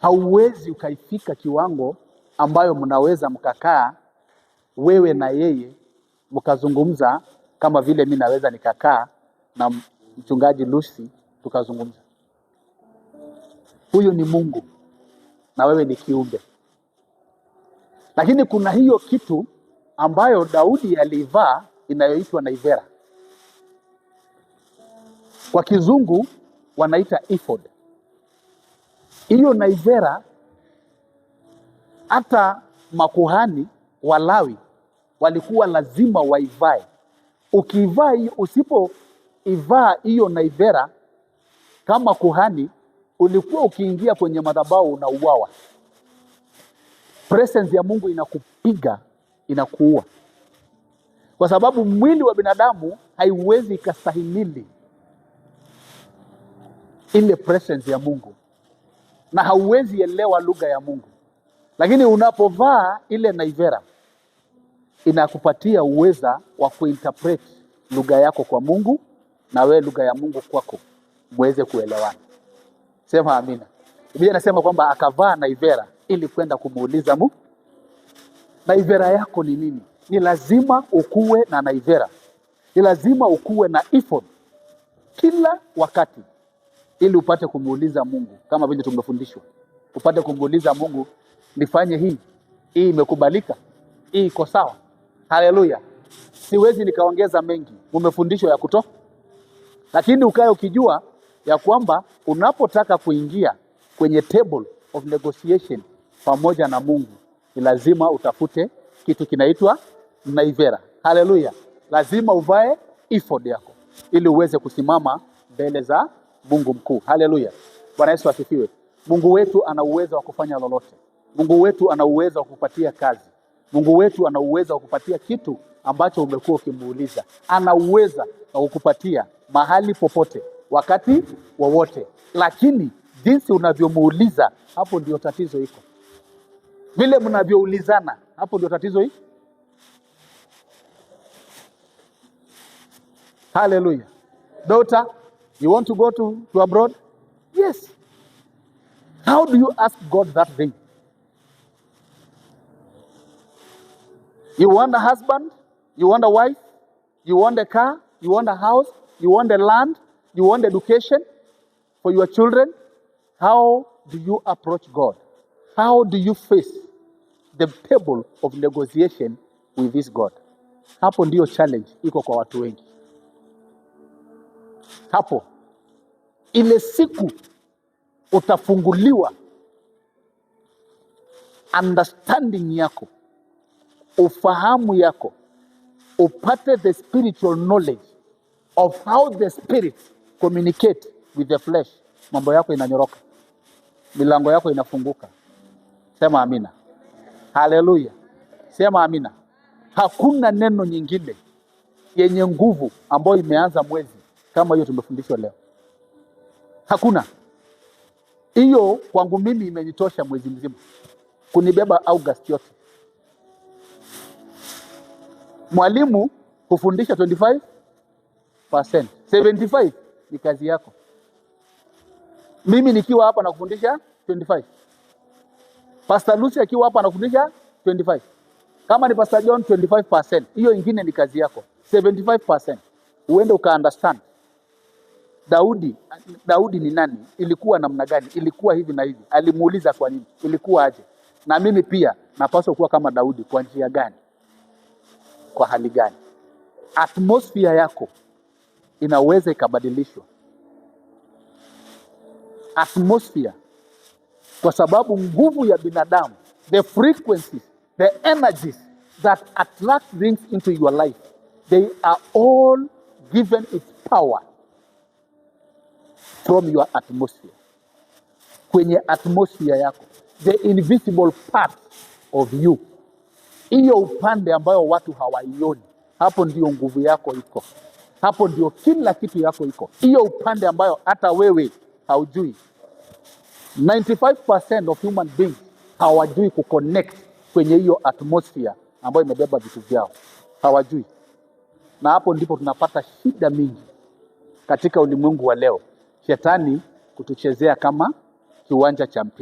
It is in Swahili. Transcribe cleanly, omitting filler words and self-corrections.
hauwezi ukaifika kiwango ambayo mnaweza mkakaa wewe na yeye mkazungumza kama vile mimi naweza nikakaa na mchungaji Lucy tukazungumza. Huyo ni Mungu na wewe ni kiumbe. Lakini kuna hiyo kitu ambayo Daudi alivaa inayoitwa naivera. Kwa kizungu wanaita ephod. Hiyo naivera hata makuhani Walawi walikuwa lazima waivae. Ukivaa hiyo, usipoivaa hiyo naivera kama kuhani, ulikuwa ukiingia kwenye madhabahu unauawa. Presence ya Mungu inakupiga, inakuua. Kwa sababu mwili wa binadamu haiwezi ikastahimili ile presence ya Mungu, na hauwezi elewa lugha ya Mungu. Lakini unapovaa ile naivera inakupatia uweza wa kuinterpret lugha yako kwa Mungu na wewe lugha ya Mungu kwako, muweze kuelewana. Sema amina. Biblia inasema kwamba akavaa naivera ili kwenda kumuuliza Mungu. Naivera yako ni nini? Ni lazima ukuwe na naivera. Ni lazima ukuwe na ephod kila wakati ili upate kumuuliza Mungu, kama vile tumefundishwa. Upate kumuuliza Mungu, nifanye hii imekubalika, hii iko sawa. Haleluya. Siwezi nikaongeza mengi, umefundishwa ya kutosha. Lakini ukae ukijua ya kwamba unapotaka kuingia kwenye table of negotiation pamoja na Mungu, ni lazima utafute kitu kinaitwa naivera. Haleluya. Lazima uvae ephod yako ili uweze kusimama mbele za Mungu mkuu. Haleluya. Bwana Yesu asifiwe. Mungu wetu ana uwezo wa kufanya lolote. Mungu wetu ana uwezo wa kupatia kazi. Mungu wetu ana uwezo wa kupatia kitu ambacho umekuwa ukimuuliza. Ana uwezo wa kukupatia mahali popote, wakati wowote. Lakini jinsi unavyomuuliza, hapo ndio tatizo iko. Vile mnavyoulizana, hapo ndio tatizo iko. Hallelujah. Daughter, you want to go to abroad? Yes. How do you ask God that thing? You want a husband? You want a wife? You want a car? You want a house? You want a land? You want education for your children? How do you approach God? How do you face the table of negotiation with this God? Hapo ndio challenge iko kwa watu wengi. Hapo ile siku utafunguliwa understanding yako, ufahamu yako, upate the spiritual knowledge of how the spirit communicate with the flesh, mambo yako inanyoroka, milango yako inafunguka. Sema amina. Haleluya. Sema amina. Hakuna neno nyingine yenye nguvu ambayo imeanza mwezi kama hiyo tumefundishwa leo. Hakuna. Hiyo kwangu mimi imenitosha mwezi mzima, kunibeba August yote. Mwalimu hufundisha 25%, 75 ni kazi yako. Mimi nikiwa hapa na kufundisha 25. Pastor Lucy akiwa hapa na kufundisha 25. Kama ni Pastor John 25%, hiyo ingine ni kazi yako. 75% uende uka understand Daudi ni nani, ilikuwa namna gani, ilikuwa hivi na hivi, alimuuliza kwa nini, ilikuwa aje. Na mimi pia napaswa kuwa kama Daudi kwa njia gani, kwa hali gani. Atmosphere yako inaweza ikabadilishwa. Atmosphere, kwa sababu nguvu ya binadamu, the frequencies, the energies that attract things into your life, they are all given its power from your atmosphere. Kwenye atmosphere yako, the invisible part of you, hiyo upande ambayo watu hawaioni, hapo ndio nguvu yako iko. Hapo ndio kila kitu yako iko. Hiyo upande ambayo hata wewe haujui. 95% of human beings hawajui kuconnect kwenye hiyo atmosphere ambayo imebeba vitu vyao. Hawajui. Na hapo ndipo tunapata shida mingi katika ulimwengu wa leo. Shetani kutuchezea kama kiwanja cha mpira.